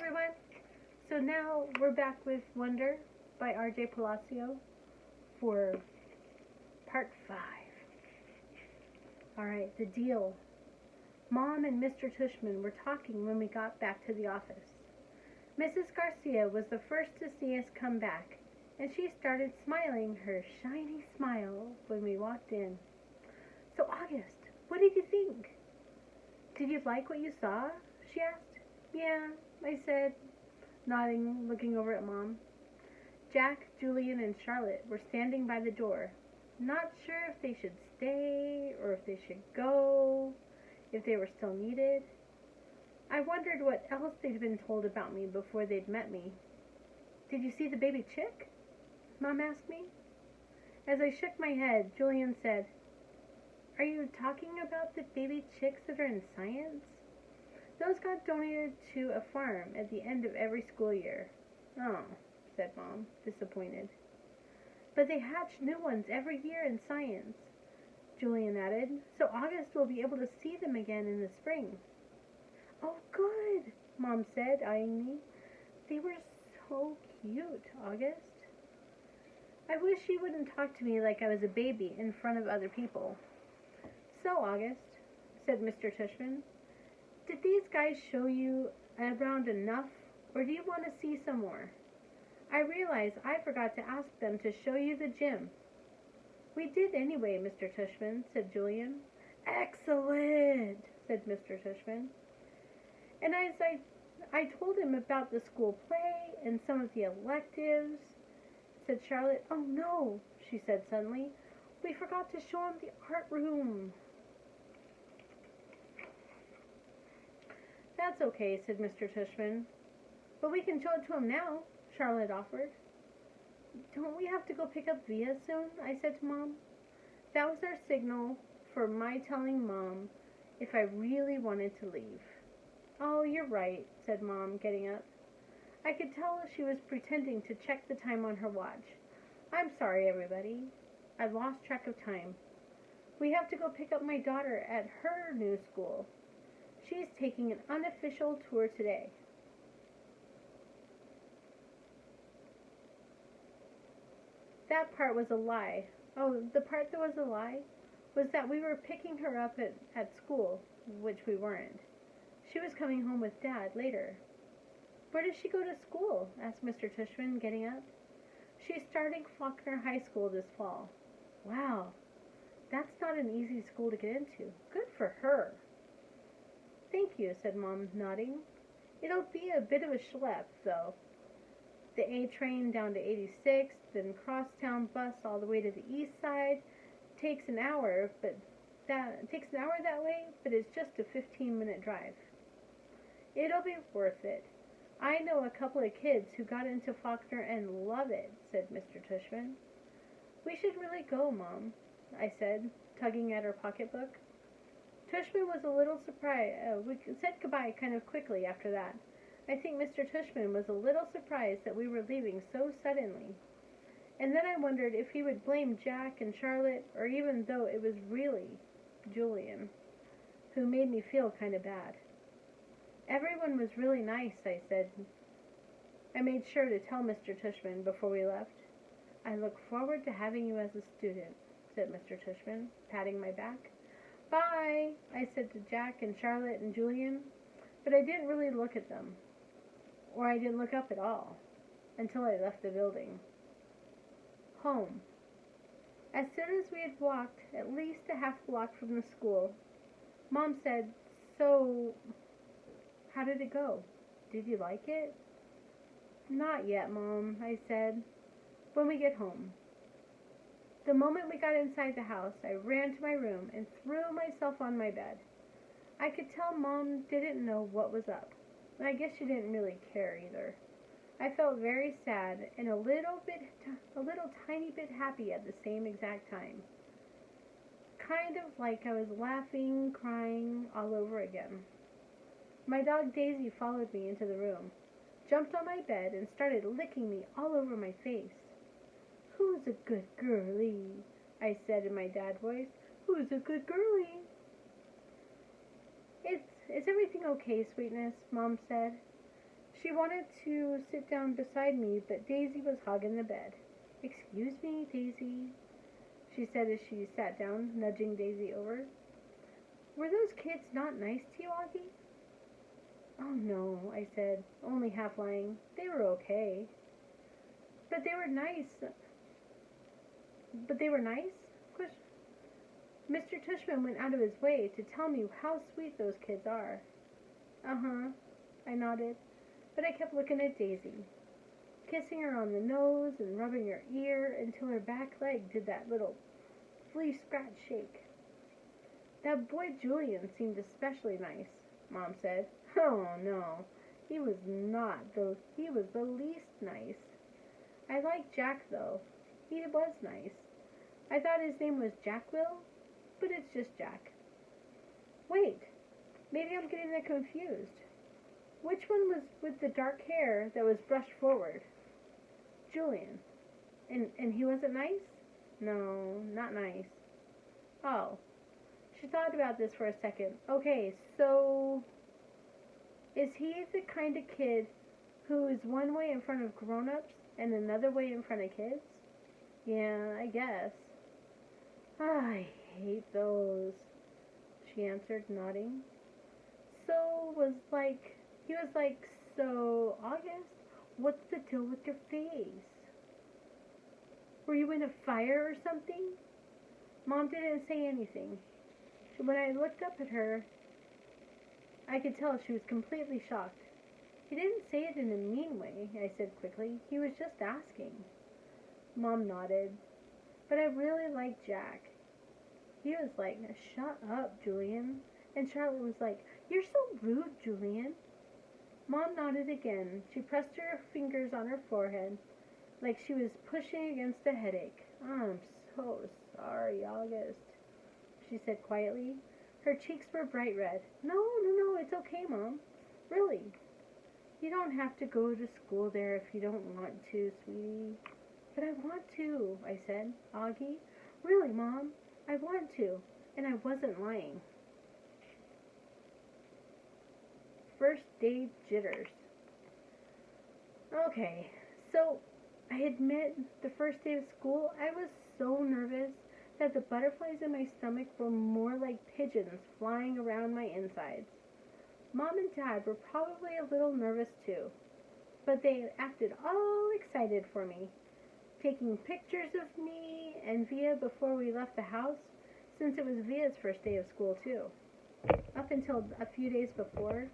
everyone. So now we're back with Wonder by R.J. Palacio for part 5. Alright, the deal. Mom and Mr. Tushman were talking when we got back to the office. Mrs. Garcia was the first to see us come back, and she started smiling her shiny smile when we walked in. So, August, what did you think? Did you like what you saw? She asked. Yeah, I said, nodding, looking over at Mom. Jack, Julian, and Charlotte were standing by the door, not sure if they should stay or if they should go, if they were still needed. I wondered what else they'd been told about me before they'd met me. Did you see the baby chick? Mom asked me. As I shook my head, Julian said, Are you talking about the baby chicks that are in science? Those got donated to a farm at the end of every school year. Oh, said Mom, disappointed. But they hatch new ones every year in science, Julian added, so August will be able to see them again in the spring. Oh, good, Mom said, eyeing me. They were so cute, August. I wish you wouldn't talk to me like I was a baby in front of other people. So, August, said Mr. Tushman, did these guys show you around enough, or do you want to see some more? I realize I forgot to ask them to show you the gym. We did anyway, Mr. Tushman, said Julian. Excellent, said Mr. Tushman. And as I told him about the school play and some of the electives, said Charlotte. Oh no, she said suddenly. We forgot to show him the art room. That's okay, said Mr. Tushman. But we can show it to him now, Charlotte offered. Don't we have to go pick up Via soon? I said to Mom. That was our signal for my telling Mom if I really wanted to leave. Oh, you're right, said Mom, getting up. I could tell she was pretending to check the time on her watch. I'm sorry, everybody. I lost track of time. We have to go pick up my daughter at her new school. She's taking an unofficial tour today. That part was a lie. Oh, the part that was a lie was that we were picking her up at school, which we weren't. She was coming home with Dad later. Where does she go to school? Asked Mr. Tushman, getting up. She's starting Faulkner High School this fall. Wow, that's not an easy school to get into. Good for her. Thank you, said Mom, nodding. It'll be a bit of a schlep, though. The A train down to 86th, then crosstown bus all the way to the east side. Takes an hour that way, but it's just a 15-minute drive. It'll be worth it. I know a couple of kids who got into Faulkner and love it, said Mr. Tushman. We should really go, Mom, I said, tugging at her pocketbook. Tushman was a little surprised. We said goodbye kind of quickly after that. I think Mr. Tushman was a little surprised that we were leaving so suddenly. And then I wondered if he would blame Jack and Charlotte, or even though it was really Julian, who made me feel kind of bad. Everyone was really nice, I said. I made sure to tell Mr. Tushman before we left. I look forward to having you as a student, said Mr. Tushman, patting my back. Bye, I said to Jack and Charlotte and Julian, but I didn't really look at them, or I didn't look up at all, until I left the building. Home. As soon as we had walked at least a half block from the school, Mom said, So, how did it go? Did you like it? Not yet, Mom, I said. When we get home. The moment we got inside the house, I ran to my room and threw myself on my bed. I could tell Mom didn't know what was up. I guess she didn't really care either. I felt very sad and a little tiny bit happy at the same exact time. Kind of like I was laughing, crying all over again. My dog Daisy followed me into the room, jumped on my bed, and started licking me all over my face. Who's a good girlie? I said in my dad voice. Who's a good girlie? Is everything okay, sweetness? Mom said. She wanted to sit down beside me, but Daisy was hogging the bed. "Excuse me, Daisy," she said as she sat down, nudging Daisy over. "Were those kids not nice to you, Augie?" "Oh, no," I said, only half lying. "They were okay." "But they were nice." "But they were nice?" "Mr. Tushman went out of his way to tell me how sweet those kids are." "Uh-huh," I nodded, but I kept looking at Daisy, kissing her on the nose and rubbing her ear until her back leg did that little flea scratch shake. "That boy Julian seemed especially nice," Mom said. "Oh, no, he was not, though. He was the least nice. I liked Jack, though. He was nice. I thought his name was Jack Will, but it's just Jack." "Wait, maybe I'm getting them confused. Which one was with the dark hair that was brushed forward?" "Julian. And he wasn't nice?" "No, not nice." "Oh." She thought about this for a second. "Okay, so is he the kind of kid who is one way in front of grown-ups and another way in front of kids?" "Yeah, I guess." "I hate those," she answered, nodding. He was like, "So, August, what's the deal with your face? Were you in a fire or something?" Mom didn't say anything. When I looked up at her, I could tell she was completely shocked. "He didn't say it in a mean way," I said quickly. "He was just asking." Mom nodded. "But I really liked Jack. He was like, 'Shut up, Julian.' And Charlotte was like, 'You're so rude, Julian.'" Mom nodded again. She pressed her fingers on her forehead like she was pushing against a headache. "I'm so sorry, August," she said quietly. Her cheeks were bright red. No, it's okay, Mom. Really. You don't have to go to school there if you don't want to, sweetie." "But I want to," I said. "Augie, really, Mom, I want to." And I wasn't lying. First day jitters. Okay, so I admit the first day of school, I was so nervous that the butterflies in my stomach were more like pigeons flying around my insides. Mom and Dad were probably a little nervous too, but they acted all excited for me, taking pictures of me and Via before we left the house, since it was Via's first day of school too. Up until a few days before,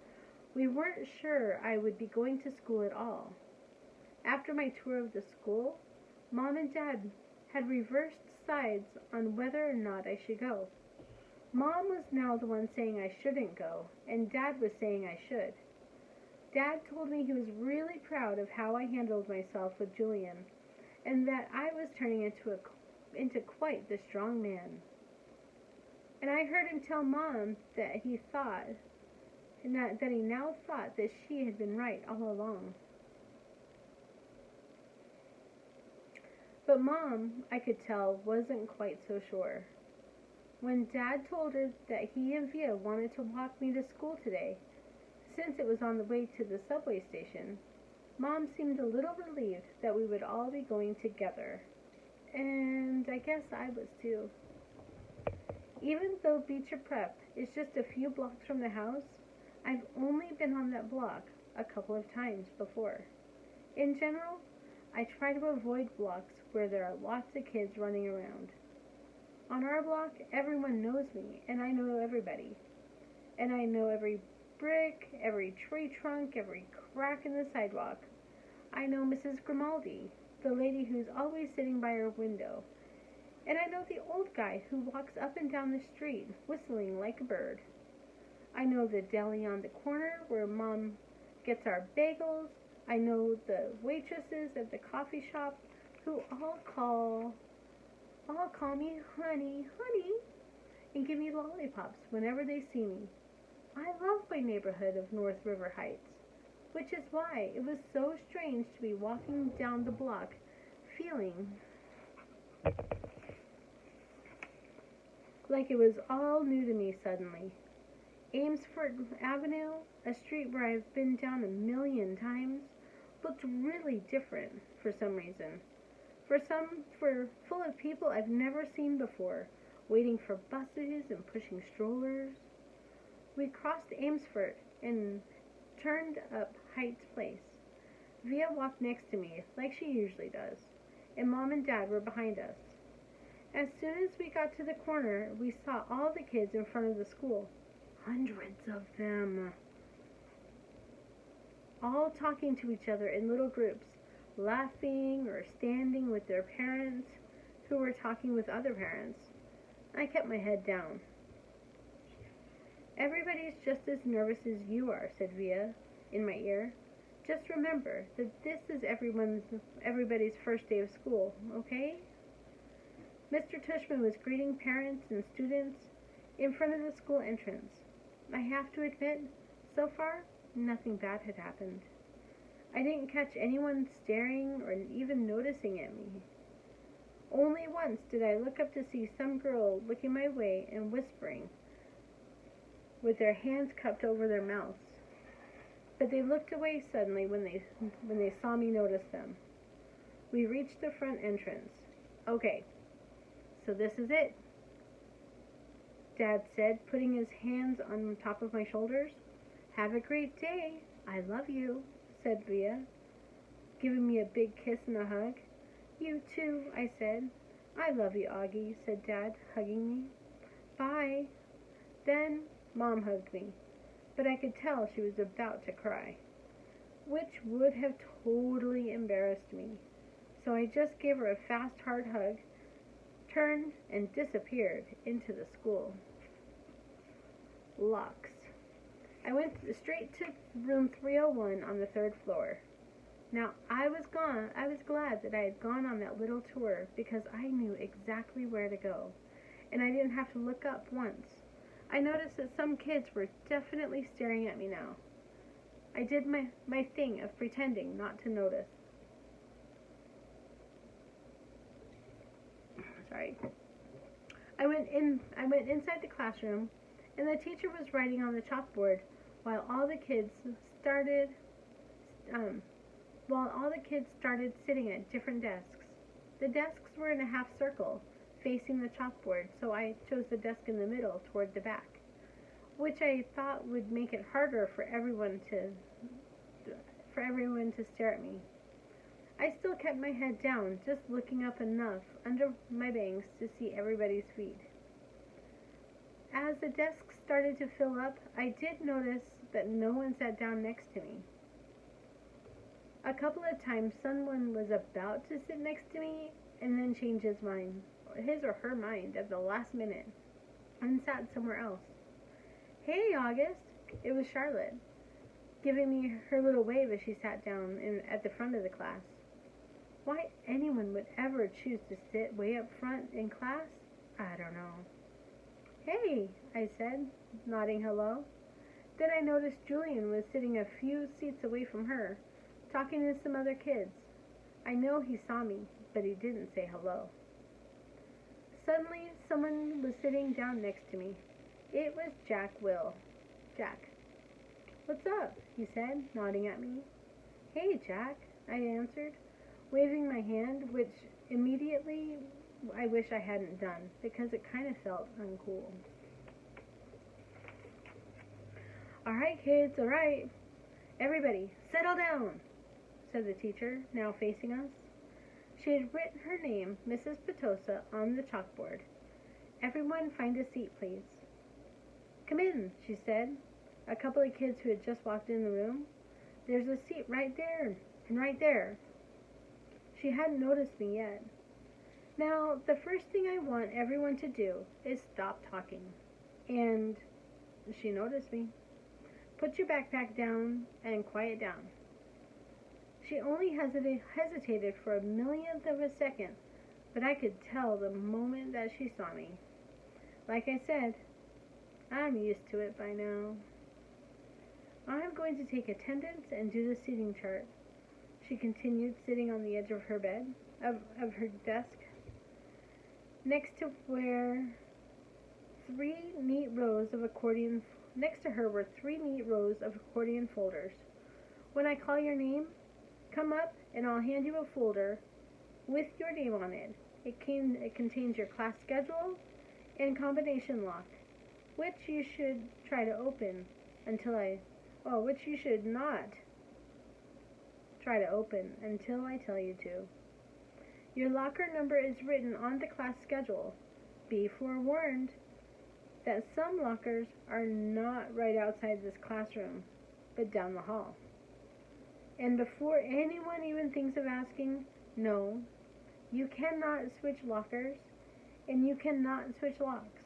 we weren't sure I would be going to school at all. After my tour of the school, Mom and Dad had reversed sides on whether or not I should go. Mom was now the one saying I shouldn't go, and Dad was saying I should. Dad told me he was really proud of how I handled myself with Julian, and that I was turning into quite the strong man. And I heard him tell Mom that he now thought that she had been right all along. But Mom, I could tell, wasn't quite so sure. When Dad told her that he and Via wanted to walk me to school today, since it was on the way to the subway station, Mom seemed a little relieved that we would all be going together. And I guess I was too. Even though Beecher Prep is just a few blocks from the house, I've only been on that block a couple of times before. In general, I try to avoid blocks where there are lots of kids running around. On our block, everyone knows me, and I know everybody. And I know every brick, every tree trunk, every crack in the sidewalk. I know Mrs. Grimaldi, the lady who's always sitting by her window. And I know the old guy who walks up and down the street, whistling like a bird. I know the deli on the corner where Mom gets our bagels. I know the waitresses at the coffee shop who all call me honey, and give me lollipops whenever they see me. I love my neighborhood of North River Heights, which is why it was so strange to be walking down the block feeling like it was all new to me suddenly. Amesfort Avenue, a street where I've been down a million times, looked really different for some reason. For full of people I've never seen before, waiting for buses and pushing strollers. We crossed Amesfort and turned up Heights Place. Via walked next to me, like she usually does, and Mom and Dad were behind us. As soon as we got to the corner, we saw all the kids in front of the school. Hundreds of them. All talking to each other in little groups, laughing or standing with their parents who were talking with other parents. I kept my head down. Everybody's just as nervous as you are, said Via in my ear. Just remember that this is everybody's first day of school, okay? Mr. Tushman was greeting parents and students in front of the school entrance. I have to admit, so far, nothing bad had happened. I didn't catch anyone staring or even noticing at me. Only once did I look up to see some girl looking my way and whispering, with their hands cupped over their mouths. But they looked away suddenly when they saw me notice them. We reached the front entrance. Okay, so this is it, Dad said, putting his hands on top of my shoulders. Have a great day. I love you, said Via, giving me a big kiss and a hug. You too, I said. I love you, Augie, said Dad, hugging me. Bye. Then Mom hugged me, but I could tell she was about to cry, which would have totally embarrassed me. So I just gave her a fast, hard hug, turned, and disappeared into the school. Locks. I went straight to room 301 on the 3rd floor. Now, I was glad that I had gone on that little tour because I knew exactly where to go, and I didn't have to look up once. I noticed that some kids were definitely staring at me now. I did my thing of pretending not to notice. Sorry. I went inside the classroom, and the teacher was writing on the chalkboard while all the kids started sitting at different desks. The desks were in a half circle, facing the chalkboard, so I chose the desk in the middle toward the back, which I thought would make it harder for everyone to stare at me. I still kept my head down, just looking up enough under my bangs to see everybody's feet. As the desks started to fill up, I did notice that no one sat down next to me. A couple of times someone was about to sit next to me and then changed his or her mind at the last minute and sat somewhere else. Hey, August! It was Charlotte, giving me her little wave as she sat down at the front of the class. Why anyone would ever choose to sit way up front in class, I don't know. Hey, I said, nodding hello. Then I noticed Julian was sitting a few seats away from her, talking to some other kids. I know he saw me, but he didn't say hello. Suddenly, someone was sitting down next to me. It was Jack Will. Jack. What's up? He said, nodding at me. Hey, Jack, I answered, waving my hand, which immediately I wish I hadn't done, because it kind of felt uncool. All right, kids, all right. Everybody, settle down, said the teacher, now facing us. She had written her name, Mrs. Petosa, on the chalkboard. Everyone find a seat, please. Come in, she said. A couple of kids who had just walked in the room. There's a seat right there and right there. She hadn't noticed me yet. Now, the first thing I want everyone to do is stop talking. And she noticed me. Put your backpack down and quiet down. She only hesitated for a millionth of a second, but I could tell the moment that she saw me. Like I said, I'm used to it by now. I'm going to take attendance and do the seating chart, she continued, sitting on the edge of her bed, of her desk, next to where 3 neat rows of accordion Next to her were 3 neat rows of accordion folders. When I call your name, come up and I'll hand you a folder with your name on it. It contains your class schedule and combination lock, which you should try to open which you should not try to open until I tell you to. Your locker number is written on the class schedule. Be forewarned that some lockers are not right outside this classroom, but down the hall. And before anyone even thinks of asking, no, you cannot switch lockers, and you cannot switch locks.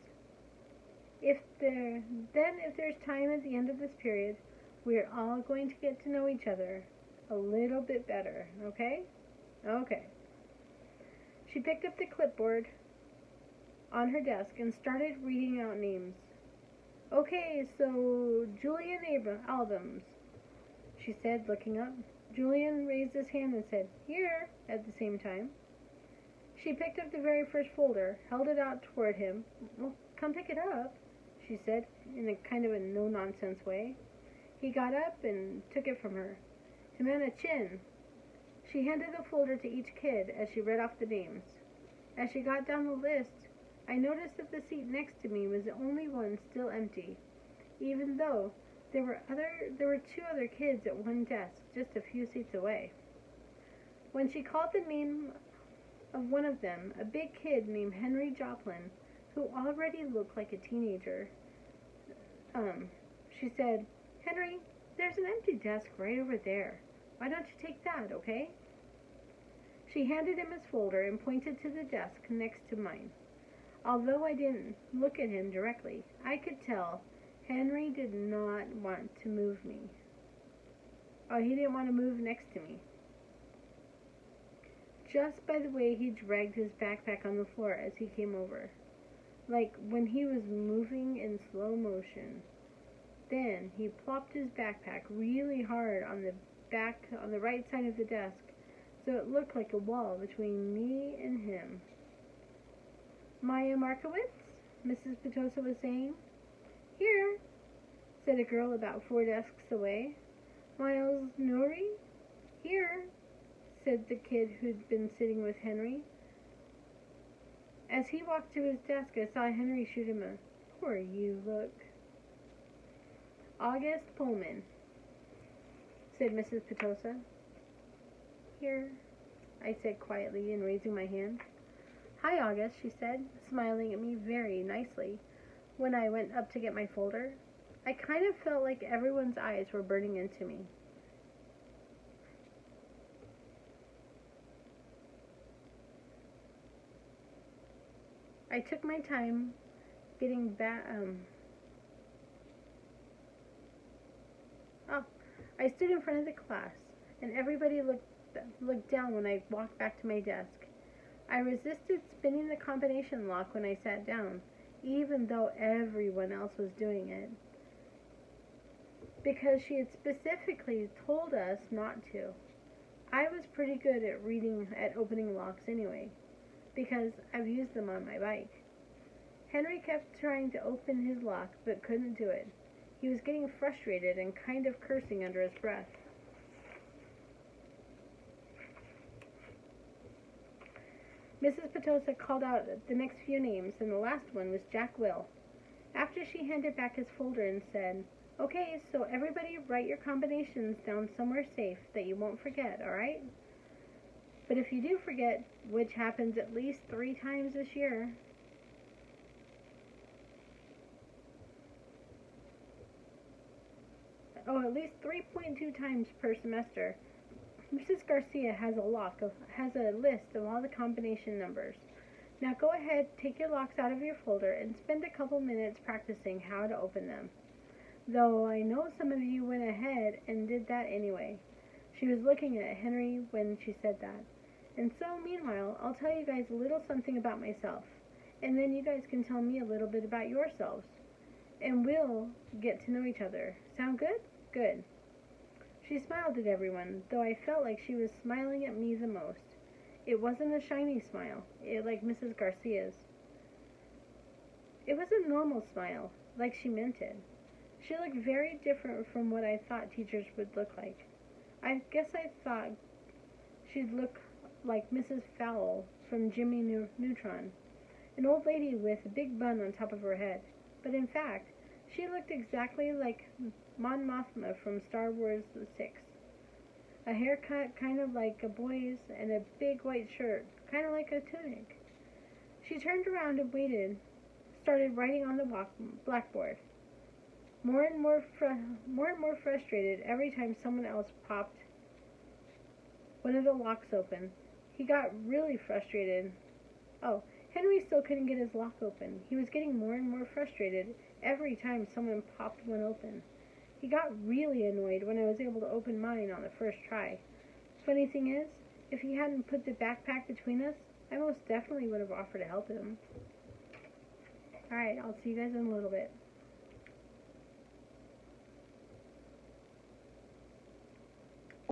If there's time at the end of this period, we're all going to get to know each other a little bit better, okay? Okay. She picked up the clipboard on her desk and started reading out names. Okay, so Julian Albums, she said, looking up. Julian raised his hand and said, "Here," at the same time. She picked up the very first folder, held it out toward him. "Well, come pick it up," she said, in a kind of a no-nonsense way. He got up and took it from her. Jimena Chin. She handed the folder to each kid as she read off the names. As she got down the list, I noticed that the seat next to me was the only one still empty, even though there were 2 other kids at one desk just a few seats away. When she called the name of one of them, a big kid named Henry Joplin, who already looked like a teenager, she said, "Henry, there's an empty desk right over there. Why don't you take that, okay?" She handed him his folder and pointed to the desk next to mine. Although I didn't look at him directly, I could tell Henry did not want to move me. He didn't want to move next to me. Just by the way he dragged his backpack on the floor as he came over, like when he was moving in slow motion. Then he plopped his backpack really hard on the right side of the desk, so it looked like a wall between me and him. "Maya Markowitz?" Mrs. Petosa was saying. "Here," said a girl about 4 desks away. "Miles Nouri?" "Here," said the kid who'd been sitting with Henry. As he walked to his desk, I saw Henry shoot him a "poor you" look. "August Pullman," said Mrs. Petosa. "Here," I said quietly and raising my hand. "Hi, August," she said, smiling at me very nicely when I went up to get my folder. I kind of felt like everyone's eyes were burning into me. I took my time getting back. I stood in front of the class, and everybody looked down when I walked back to my desk. I resisted spinning the combination lock when I sat down, even though everyone else was doing it, because she had specifically told us not to. I was pretty good at opening locks anyway, because I've used them on my bike. Henry kept trying to open his lock, but couldn't do it. He was getting frustrated and kind of cursing under his breath. Mrs. Petosa called out the next few names, and the last one was Jack Will. After she handed back his folder and said, "Okay, so everybody write your combinations down somewhere safe that you won't forget, all right? But if you do forget, which happens at least 3 times this year, at least 3.2 times per semester, Mrs. Garcia has a list of all the combination numbers. Now go ahead, take your locks out of your folder, and spend a couple minutes practicing how to open them." Though I know some of you went ahead and did that anyway. She was looking at Henry when she said that. And so, meanwhile, I'll tell you guys a little something about myself, and then you guys can tell me a little bit about yourselves, and we'll get to know each other. Sound good? Good. She smiled at everyone, though I felt like she was smiling at me the most. It wasn't a shiny smile, like Mrs. Garcia's. It was a normal smile, like she meant it. She looked very different from what I thought teachers would look like. I guess I thought she'd look like Mrs. Fowl from Jimmy Neutron, an old lady with a big bun on top of her head. But in fact, she looked exactly like Mon Mothma from Star Wars VI. A haircut kind of like a boy's and a big white shirt, kind of like a tunic. She turned around and started writing on the blackboard. More and more frustrated every time someone else popped one of the locks open. He got really frustrated. Oh, Henry still couldn't get his lock open. He was getting more and more frustrated every time someone popped one open. He got really annoyed when I was able to open mine on the first try. Funny thing is, if he hadn't put the backpack between us, I most definitely would have offered to help him. Alright, I'll see you guys in a little bit.